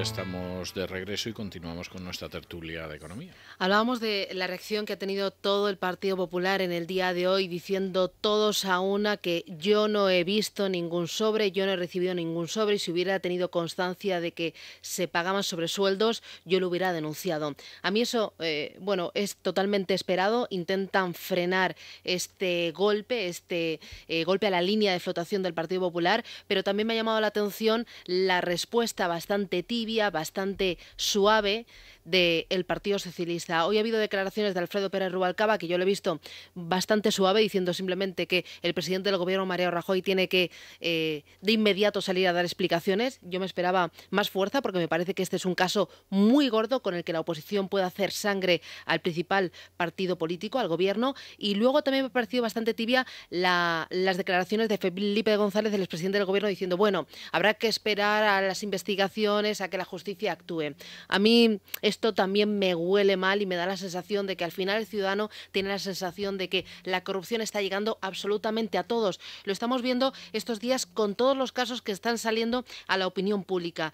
estamos de regreso y continuamos con nuestra tertulia de economía. Hablábamos de la reacción que ha tenido todo el Partido Popular en el día de hoy, diciendo todos a una que yo no he visto ningún sobre, yo no he recibido ningún sobre, y si hubiera tenido constancia de que se pagaban sobresueldos, yo lo hubiera denunciado. A mí eso, bueno, es totalmente esperado. Intentan frenar este golpe a la línea de flotación del Partido Popular, pero también me ha llamado la atención la respuesta bastante tibia, bastante suave del Partido Socialista. Hoy ha habido declaraciones de Alfredo Pérez Rubalcaba que yo lo he visto bastante suave, diciendo simplemente que el presidente del gobierno, Mariano Rajoy, tiene que de inmediato salir a dar explicaciones. Yo me esperaba más fuerza, porque me parece que este es un caso muy gordo con el que la oposición puede hacer sangre al principal partido político, al gobierno. Y luego también me ha parecido bastante tibia las declaraciones de Felipe González, el expresidente del gobierno, diciendo, bueno, habrá que esperar a las investigaciones, a que la justicia actúe. A mí esto también me huele mal y me da la sensación de que al final el ciudadano tiene la sensación de que la corrupción está llegando absolutamente a todos. Lo estamos viendo estos días con todos los casos que están saliendo a la opinión pública.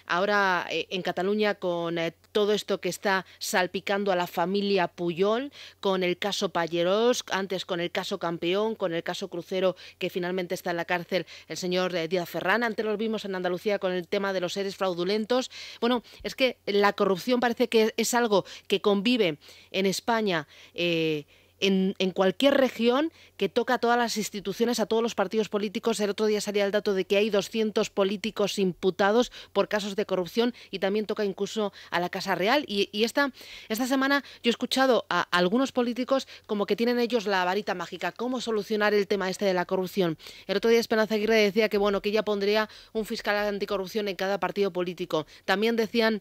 Ahora en Cataluña, con todo esto que está salpicando a la familia Pujol, con el caso Palleros, antes con el caso Campeón, con el caso Crucero, que finalmente está en la cárcel el señor Díaz Ferrán. Antes lo vimos en Andalucía con el tema de los seres fraudulentos. Bueno, es que la corrupción parece que es algo que convive en España en cualquier región, que toca a todas las instituciones, a todos los partidos políticos. El otro día salía el dato de que hay 200 políticos imputados por casos de corrupción, y también toca incluso a la Casa Real. Y esta semana yo he escuchado a algunos políticos como que tienen ellos la varita mágica, cómo solucionar el tema este de la corrupción. El otro día Esperanza Aguirre decía que bueno, que ella pondría un fiscal anticorrupción en cada partido político. También decían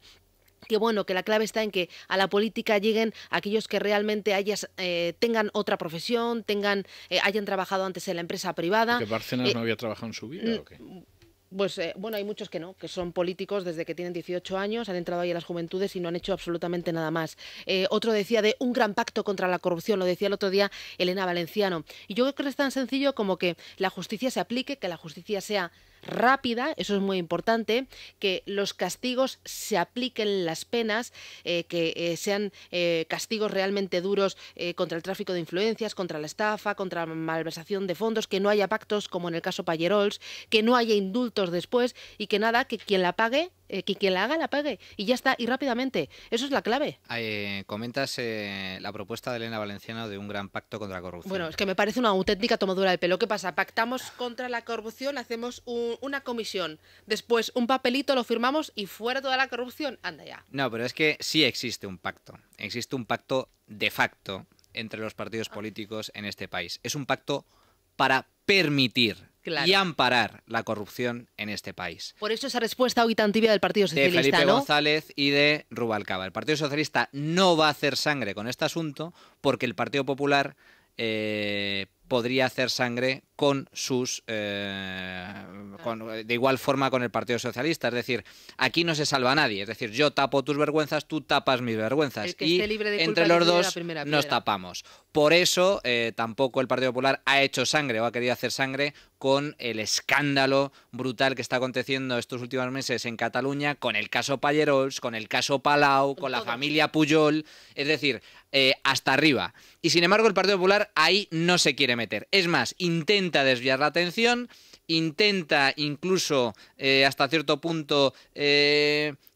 que bueno, que la clave está en que a la política lleguen aquellos que realmente tengan otra profesión, hayan trabajado antes en la empresa privada. ¿Que Bárcenas no había trabajado en su vida o qué? Pues bueno, hay muchos que no, que son políticos desde que tienen 18 años, han entrado ahí a las juventudes y no han hecho absolutamente nada más. Otro decía de un gran pacto contra la corrupción, lo decía el otro día Elena Valenciano. Y yo creo que es tan sencillo como que la justicia se aplique, que la justicia sea rápida, eso es muy importante, que los castigos se apliquen, las penas, que sean castigos realmente duros contra el tráfico de influencias, contra la estafa, contra la malversación de fondos, que no haya pactos como en el caso Pallerols, que no haya indultos después, y que nada, que quien la pague, que quien la haga la pague, y ya está, y rápidamente. Eso es la clave. Comentas la propuesta de Elena Valenciano de un gran pacto contra la corrupción. Bueno, es que me parece una auténtica tomadura de pelo. ¿Qué pasa? Pactamos contra la corrupción, hacemos una comisión, después un papelito, lo firmamos y fuera toda la corrupción. Anda ya. No, pero es que sí existe un pacto. Existe un pacto de facto entre los partidos políticos en este país. Es un pacto para permitir y amparar la corrupción en este país. Por eso esa respuesta hoy tan tibia del Partido Socialista, de Felipe ¿no? González y de Rubalcaba. El Partido Socialista no va a hacer sangre con este asunto, porque el Partido Popular podría hacer sangre con sus de igual forma con el Partido Socialista. Es decir, aquí no se salva a nadie. Es decir, yo tapo tus vergüenzas, tú tapas mis vergüenzas. El que y esté libre de entre culpa los dos nos nos tapamos. Por eso tampoco el Partido Popular ha hecho sangre o ha querido hacer sangre con el escándalo brutal que está aconteciendo estos últimos meses en Cataluña, con el caso Pallerols, con el caso Palau, con la familia Pujol. Es decir, hasta arriba. Y sin embargo el Partido Popular ahí no se quiere meter. Es más, intenta desviar la atención, intenta incluso hasta cierto punto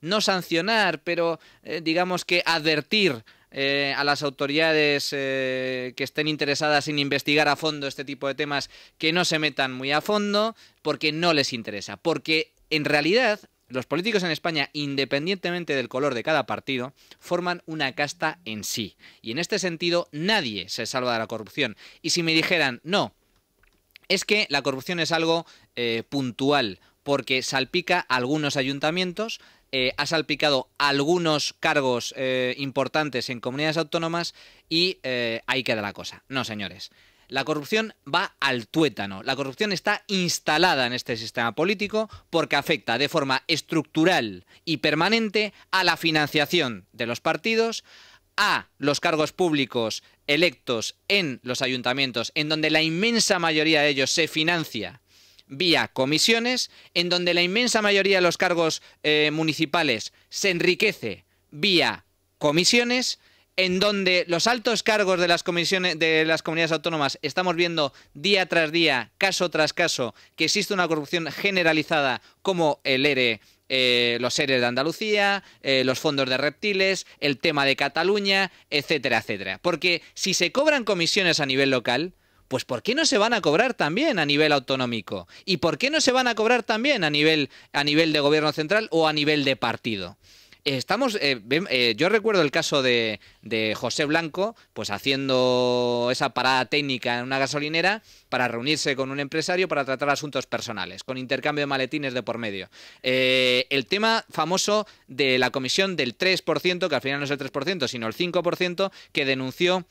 no sancionar, pero digamos que advertir a las autoridades que estén interesadas en investigar a fondo este tipo de temas, que no se metan muy a fondo, porque no les interesa. Porque en realidad los políticos en España, independientemente del color de cada partido, forman una casta en sí. Y en este sentido nadie se salva de la corrupción. Y si me dijeran, no, es que la corrupción es algo puntual, porque salpica a algunos ayuntamientos, ha salpicado algunos cargos importantes en comunidades autónomas y ahí queda la cosa. No, señores. La corrupción va al tuétano. La corrupción está instalada en este sistema político porque afecta de forma estructural y permanente a la financiación de los partidos, a los cargos públicos electos en los ayuntamientos, en donde la inmensa mayoría de ellos se financia vía comisiones, en donde la inmensa mayoría de los cargos municipales se enriquece vía comisiones, en donde los altos cargos de las comisiones de las comunidades autónomas estamos viendo día tras día, caso tras caso, que existe una corrupción generalizada como el ERE, los ERE de Andalucía, los fondos de reptiles, el tema de Cataluña, etcétera, etcétera. Porque si se cobran comisiones a nivel local, pues ¿por qué no se van a cobrar también a nivel autonómico? ¿Y por qué no se van a cobrar también a nivel de gobierno central o a nivel de partido? Yo recuerdo el caso de José Blanco, pues haciendo esa parada técnica en una gasolinera para reunirse con un empresario para tratar asuntos personales, con intercambio de maletines de por medio. El tema famoso de la comisión del 3%, que al final no es el 3%, sino el 5%, que denunció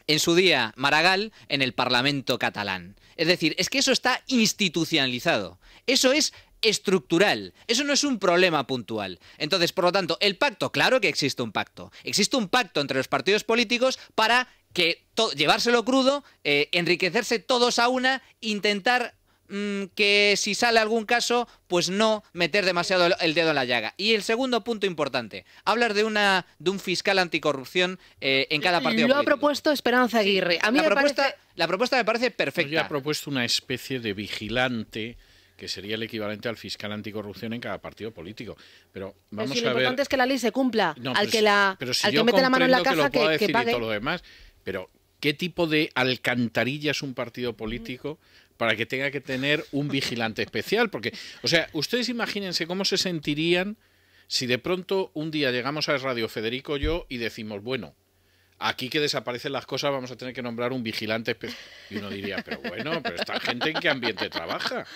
en su día Maragall en el Parlamento catalán. Es decir, es que eso está institucionalizado. Eso es estructural. Eso no es un problema puntual. Entonces, por lo tanto, el pacto, claro que existe un pacto. Existe un pacto entre los partidos políticos para que llevárselo crudo, enriquecerse todos a una, intentar que si sale algún caso, pues no meter demasiado el dedo en la llaga. Y el segundo punto importante, hablar de un fiscal anticorrupción en cada partido político. Lo ha propuesto Esperanza Aguirre. A mí la propuesta me parece perfecta. Yo ha propuesto una especie de vigilante que sería el equivalente al fiscal anticorrupción en cada partido político. Pero vamos a ver. Lo importante es que la ley se cumpla. No, al que mete la mano en la caja, que pague. Y todo lo demás, pero ¿qué tipo de alcantarilla es un partido político para que tenga que tener un vigilante especial? Porque, o sea, ustedes imagínense cómo se sentirían si de pronto un día llegamos a Radio Federico yo y decimos, bueno, aquí que desaparecen las cosas vamos a tener que nombrar un vigilante especial. Y uno diría, pero bueno, pero esta gente ¿en qué ambiente trabaja?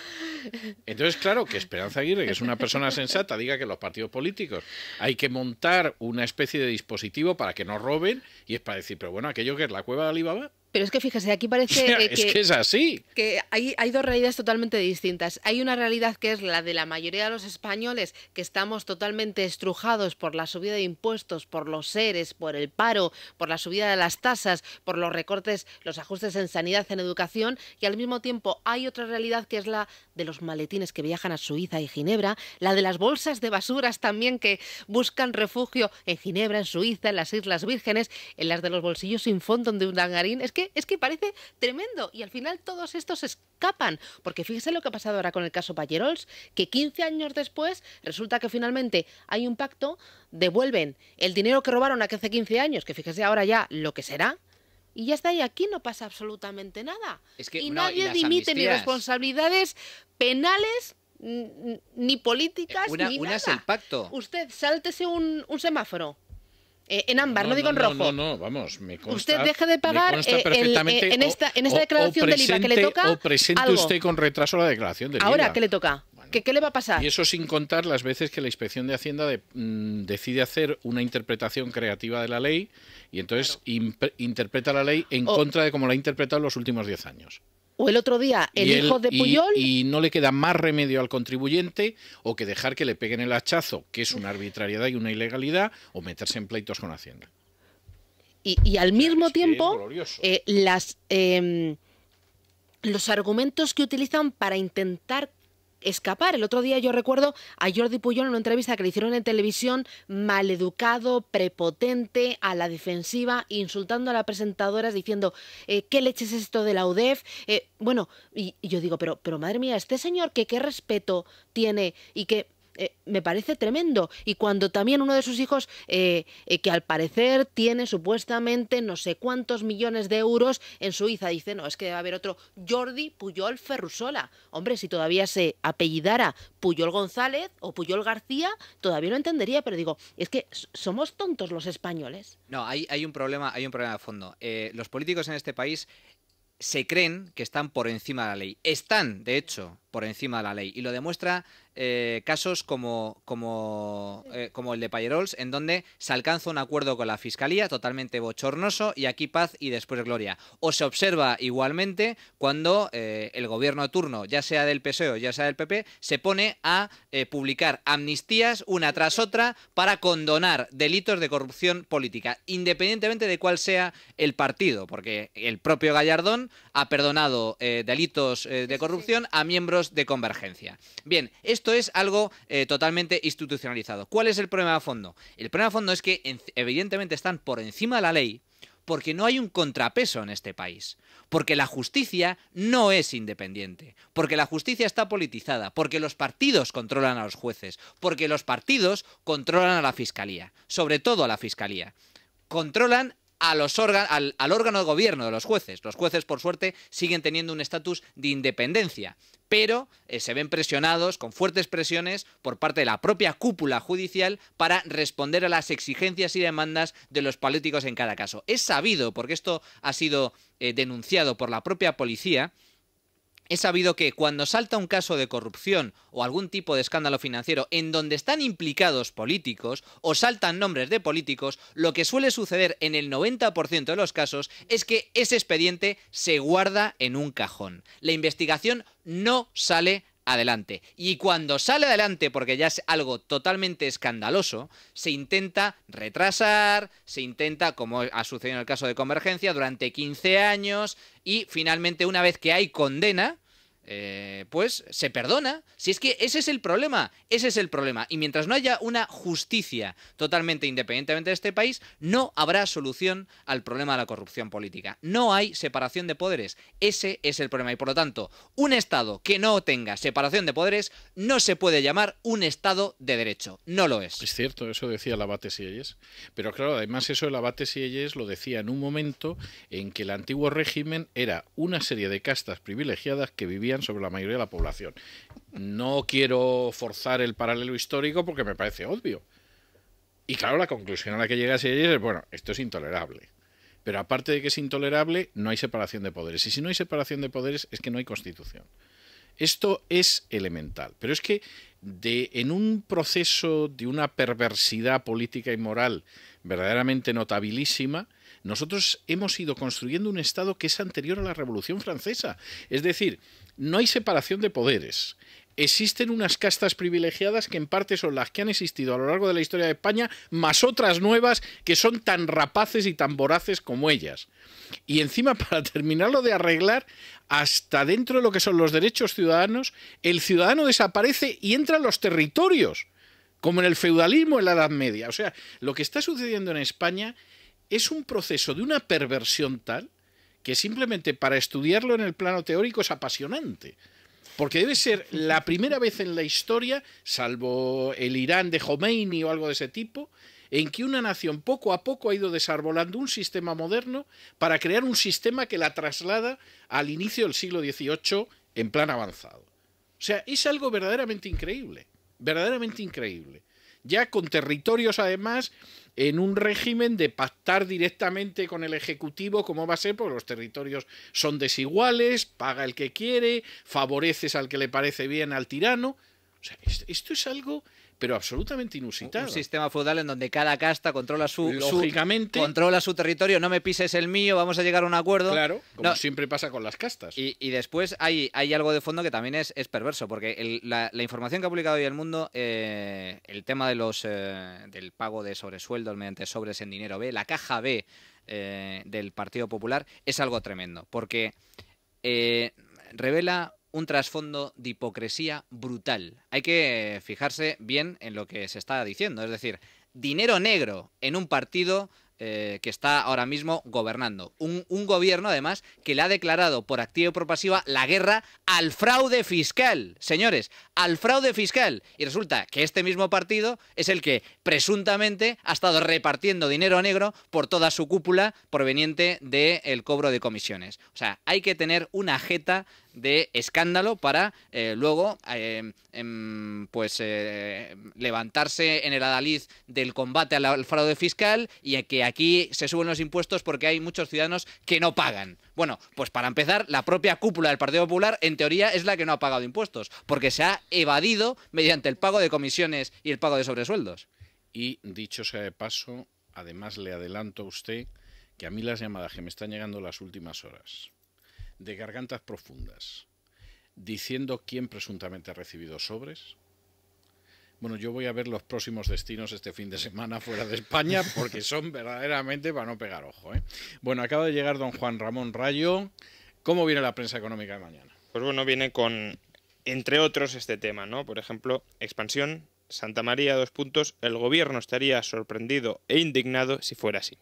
Entonces, claro, que Esperanza Aguirre, que es una persona sensata, diga que los partidos políticos hay que montar una especie de dispositivo para que no roben, y es para decir, pero bueno, aquello que es la cueva de Alibaba. Pero es que fíjese, aquí parece es que es así. Que hay dos realidades totalmente distintas. Hay una realidad que es la de la mayoría de los españoles, que estamos totalmente estrujados por la subida de impuestos, por los ERES, por el paro, por la subida de las tasas, por los recortes, los ajustes en sanidad, en educación, y al mismo tiempo hay otra realidad que es la de los maletines que viajan a Suiza y Ginebra, la de las bolsas de basuras también que buscan refugio en Ginebra, en Suiza, en las Islas Vírgenes, en las de los bolsillos sin fondo de un dangarín. Es que parece tremendo, y al final todos estos escapan, porque fíjese lo que ha pasado ahora con el caso Pallerols, que 15 años después resulta que finalmente hay un pacto, devuelven el dinero que robaron hace 15 años, que fíjese ahora ya lo que será, y ya está, y aquí no pasa absolutamente nada. Y nadie dimite ni responsabilidades penales ni políticas ni nada. Una es el pacto. Usted sáltese un semáforo. En ámbar, no digo en rojo. No, vamos, me consta. Usted deje de pagar perfectamente, en esta declaración del IVA que le toca. O presente algo. usted con retraso la declaración del IVA. Ahora, ¿qué le toca? Bueno, ¿Qué le va a pasar? Y eso sin contar las veces que la Inspección de Hacienda decide hacer una interpretación creativa de la ley y entonces interpreta la ley en contra de cómo la ha interpretado en los últimos 10 años. O el otro día, el hijo de Pujol. Y no le queda más remedio al contribuyente o que dejar que le peguen el hachazo, que es una arbitrariedad y una ilegalidad, o meterse en pleitos con Hacienda. Y al mismo tiempo, los argumentos que utilizan para intentar escapar. El otro día yo recuerdo a Jordi Pujol en una entrevista que le hicieron en televisión, maleducado, prepotente, a la defensiva, insultando a las presentadoras, diciendo ¿qué leches es esto de la UDEF? Bueno, y yo digo, pero madre mía, este señor que qué respeto tiene y que me parece tremendo. Y cuando también uno de sus hijos, que al parecer tiene supuestamente no sé cuántos millones de euros en Suiza, dice, no, es que debe haber otro Jordi Pujol Ferrusola. Hombre, si todavía se apellidara Pujol González o Pujol García, todavía lo entendería, pero digo, es que somos tontos los españoles. No, hay un problema de fondo. Los políticos en este país se creen que están por encima de la ley. Están, de hecho, por encima de la ley. Y lo demuestra casos como el de Pallerols, en donde se alcanza un acuerdo con la Fiscalía totalmente bochornoso y aquí paz y después gloria. O se observa igualmente cuando el gobierno de turno, ya sea del PSOE o ya sea del PP, se pone a publicar amnistías una tras otra para condonar delitos de corrupción política, independientemente de cuál sea el partido, porque el propio Gallardón ha perdonado delitos de corrupción a miembros de Convergencia. Bien, esto es algo totalmente institucionalizado. ¿Cuál es el problema de fondo? El problema de fondo es que evidentemente están por encima de la ley porque no hay un contrapeso en este país, porque la justicia no es independiente, porque la justicia está politizada, porque los partidos controlan a los jueces, porque los partidos controlan a la Fiscalía, sobre todo a la Fiscalía. Controlan a al órgano de gobierno de los jueces. Los jueces, por suerte, siguen teniendo un estatus de independencia, pero se ven presionados, con fuertes presiones, por parte de la propia cúpula judicial para responder a las exigencias y demandas de los políticos en cada caso. Es sabido, porque esto ha sido denunciado por la propia policía, es sabido que cuando salta un caso de corrupción o algún tipo de escándalo financiero en donde están implicados políticos o saltan nombres de políticos, lo que suele suceder en el 90% de los casos es que ese expediente se guarda en un cajón. La investigación no sale adelante. Y cuando sale adelante, porque ya es algo totalmente escandaloso, se intenta retrasar, se intenta, como ha sucedido en el caso de Convergencia, durante 15 años y finalmente una vez que hay condena, pues se perdona. Si es que ese es el problema, ese es el problema. Y mientras no haya una justicia totalmente independientemente de este país, no habrá solución al problema de la corrupción política. No hay separación de poderes. Ese es el problema. Y por lo tanto, un Estado que no tenga separación de poderes no se puede llamar un Estado de derecho. No lo es. Es cierto, eso decía el abate Sieyès. Pero claro, además eso el abate Sieyès lo decía en un momento en que el antiguo régimen era una serie de castas privilegiadas que vivían sobre la mayoría de la población. No quiero forzar el paralelo histórico porque me parece obvio. Y claro, la conclusión a la que llega Sieyès es, bueno, esto es intolerable. Pero aparte de que es intolerable, no hay separación de poderes. Y si no hay separación de poderes, es que no hay Constitución. Esto es elemental. Pero es que en un proceso de una perversidad política y moral verdaderamente notabilísima, nosotros hemos ido construyendo un Estado que es anterior a la Revolución Francesa. Es decir, no hay separación de poderes. Existen unas castas privilegiadas que en parte son las que han existido a lo largo de la historia de España, más otras nuevas que son tan rapaces y tan voraces como ellas. Y encima, para terminarlo de arreglar, hasta dentro de lo que son los derechos ciudadanos, el ciudadano desaparece y entra en los territorios, como en el feudalismo en la Edad Media. O sea, lo que está sucediendo en España es un proceso de una perversión tal que simplemente para estudiarlo en el plano teórico es apasionante. Porque debe ser la primera vez en la historia, salvo el Irán de Khomeini o algo de ese tipo, en que una nación poco a poco ha ido desarbolando un sistema moderno para crear un sistema que la traslada al inicio del siglo XVIII en plan avanzado. O sea, es algo verdaderamente increíble, verdaderamente increíble. Ya con territorios, además, en un régimen de pactar directamente con el Ejecutivo, como va a ser, porque los territorios son desiguales, paga el que quiere, favoreces al que le parece bien al tirano. O sea, esto es algo, pero absolutamente inusitado. Un sistema feudal en donde cada casta controla lógicamente, controla su territorio, no me pises el mío, vamos a llegar a un acuerdo. Claro, como siempre pasa con las castas. Y después hay algo de fondo que también es perverso, porque la información que ha publicado hoy El Mundo, el tema de del pago de sobresueldos mediante sobres en dinero B, la caja B del Partido Popular, es algo tremendo, porque revela un trasfondo de hipocresía brutal. Hay que fijarse bien en lo que se está diciendo. Es decir, dinero negro en un partido que está ahora mismo gobernando. Un gobierno, además, que le ha declarado por activa y por pasiva la guerra al fraude fiscal. Señores, al fraude fiscal. Y resulta que este mismo partido es el que presuntamente ha estado repartiendo dinero negro por toda su cúpula proveniente del cobro de comisiones. O sea, hay que tener una jeta de escándalo para luego levantarse en el adalid del combate al fraude fiscal y que aquí se suben los impuestos porque hay muchos ciudadanos que no pagan. Bueno, pues para empezar, la propia cúpula del Partido Popular, en teoría, es la que no ha pagado impuestos, porque se ha evadido mediante el pago de comisiones y el pago de sobresueldos. Y dicho sea de paso, además le adelanto a usted que a mí las llamadas que me están llegando las últimas horas, de gargantas profundas, diciendo quién presuntamente ha recibido sobres. Bueno, yo voy a ver los próximos destinos este fin de semana fuera de España porque son verdaderamente para no pegar ojo, ¿eh? Bueno, acaba de llegar don Juan Ramón Rayo. ¿Cómo viene la prensa económica de mañana? Pues bueno, viene con, entre otros, este tema, ¿no? Por ejemplo, expansión, Santa María, 2 puntos, el gobierno estaría sorprendido e indignado si fuera así.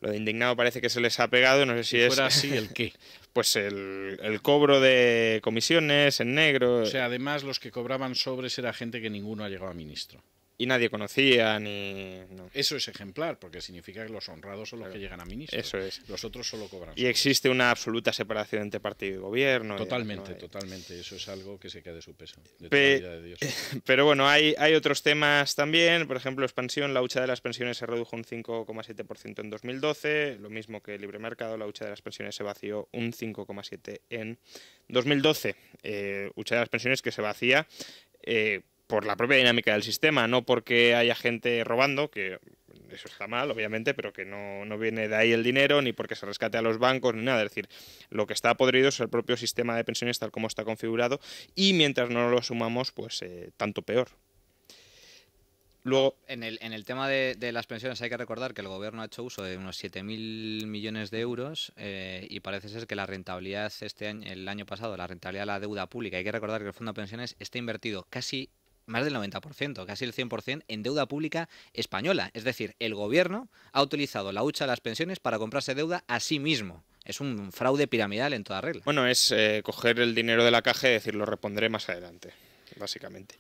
Lo de indignado parece que se les ha pegado, no sé si fuera así, ¿el qué? Pues el cobro de comisiones en negro. O sea, además los que cobraban sobres era gente que ninguno ha llegado a ministro. Y nadie conocía, ni... No. Eso es ejemplar, porque significa que los honrados son los que llegan a ministro. Eso es. Los otros solo cobran sobres. Y existe una absoluta separación entre partido y gobierno. Totalmente, no hay... totalmente. Eso es algo que se queda de su peso. De toda la vida de Dios. Pero bueno, hay otros temas también. Por ejemplo, expansión. La hucha de las pensiones se redujo un 5,7% en 2012. Lo mismo que el libre mercado. La hucha de las pensiones se vació un 5,7% en 2012. Hucha de las pensiones que se vacía... por la propia dinámica del sistema, no porque haya gente robando, que eso está mal, obviamente, pero que no viene de ahí el dinero, ni porque se rescate a los bancos, ni nada. Es decir, lo que está podrido es el propio sistema de pensiones tal como está configurado, y mientras no lo sumamos, pues tanto peor. Luego, en el tema de las pensiones hay que recordar que el gobierno ha hecho uso de unos 7.000 millones de euros y parece ser que la rentabilidad el año pasado, la rentabilidad de la deuda pública, hay que recordar que el Fondo de Pensiones está invertido casi más del 90%, casi el 100% en deuda pública española. Es decir, el gobierno ha utilizado la hucha de las pensiones para comprarse deuda a sí mismo. Es un fraude piramidal en toda regla. Bueno, es coger el dinero de la caja y decir, lo repondré más adelante, básicamente.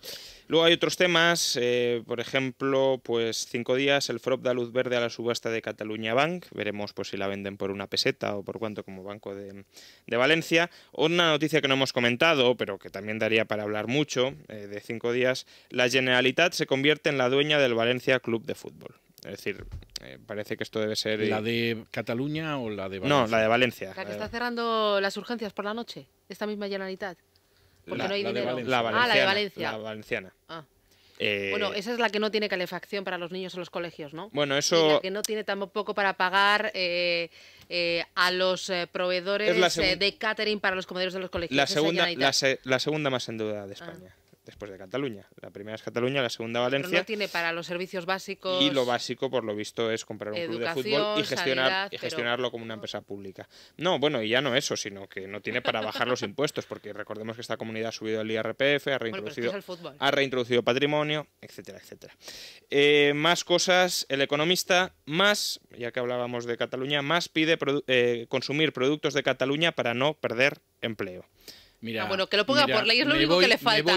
Luego hay otros temas, por ejemplo, pues 5 días, el FROP da luz verde a la subasta de Catalunya Bank, veremos pues si la venden por 1 peseta o por cuánto como Banco de Valencia. Una noticia que no hemos comentado, pero que también daría para hablar mucho, de 5 días, la Generalitat se convierte en la dueña del Valencia Club de Fútbol. Es decir, parece que esto debe ser... ¿La de Cataluña o la de Valencia? No, la de Valencia. ¿La que está cerrando las urgencias por la noche? ¿Esta misma Generalitat? Porque no hay dinero. La la de Valencia. La valenciana. Ah. Bueno, esa es la que no tiene calefacción para los niños en los colegios, ¿no? Bueno, eso... Y la que no tiene tampoco para pagar a los proveedores de catering para los comedores de los colegios. La segunda más endeudada de España. Después de Cataluña. La primera es Cataluña, la segunda Valencia. Pero no tiene para los servicios básicos. Y lo básico, por lo visto, es comprar un club de fútbol y gestionarlo como una empresa pública. No, bueno, y ya no eso, sino que no tiene para bajar los impuestos, porque recordemos que esta comunidad ha subido el IRPF, ha reintroducido patrimonio, etcétera, etcétera. Más cosas, El Economista, ya que hablábamos de Cataluña, pide consumir productos de Cataluña para no perder empleo. Mira, bueno, que lo ponga por ley es lo único que le falta. Me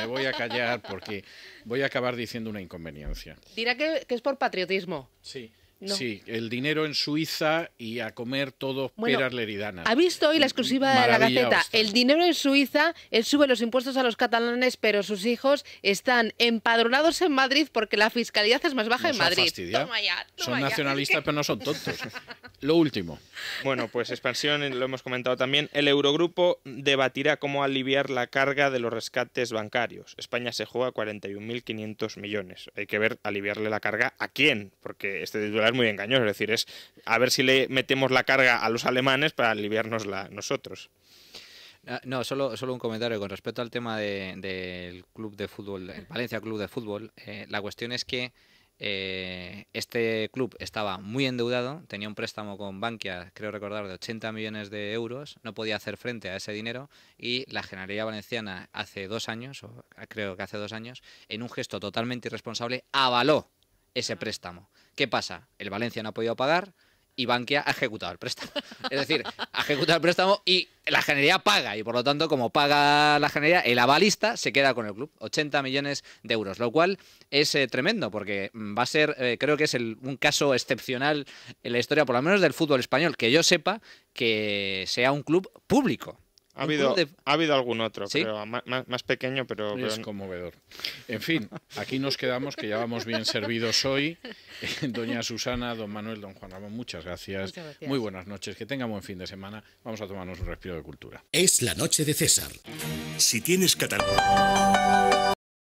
voy a callar porque voy a acabar diciendo una inconveniencia. Dirá que es por patriotismo. Sí. No. Sí, el dinero en Suiza y a comer todos peras leridanas. ¿Ha visto hoy la exclusiva de la Gaceta? El dinero en Suiza, él sube los impuestos a los catalanes, pero sus hijos están empadronados en Madrid porque la fiscalidad es más baja en Madrid. Toma ya, son nacionalistas, pero no son tontos. Lo último. Bueno, pues expansión, lo hemos comentado también. El Eurogrupo debatirá cómo aliviar la carga de los rescates bancarios. España se juega 41.500 millones. Hay que ver aliviarle la carga a quién, porque este titular es muy engañoso, es decir, es a ver si le metemos la carga a los alemanes para aliviárnosla nosotros. No, solo un comentario con respecto al tema del club de fútbol, el Valencia Club de Fútbol. La cuestión es que este club estaba muy endeudado, tenía un préstamo con Bankia, creo recordar, de 80 millones de euros, no podía hacer frente a ese dinero y la Generalidad Valenciana hace 2 años, o creo que hace 2 años, en un gesto totalmente irresponsable, avaló ese préstamo. ¿Qué pasa? El Valencia no ha podido pagar y Bankia ha ejecutado el préstamo. Es decir, ha ejecutado el préstamo y la Generalidad paga, y por lo tanto, como paga la Generalidad, el avalista se queda con el club, 80 millones de euros, lo cual es tremendo, porque va a ser, creo que es un caso excepcional en la historia, por lo menos del fútbol español, que yo sepa que sea un club público. Ha habido algún otro, ¿Sí? pero más pequeño, pero Es conmovedor. En fin, aquí nos quedamos, que ya vamos bien servidos hoy. Doña Susana, don Manuel, don Juan Ramón, muchas gracias. Muy buenas noches, que tengan buen fin de semana. Vamos a tomarnos un respiro de cultura. Es la noche de César. Si tienes Cataluña.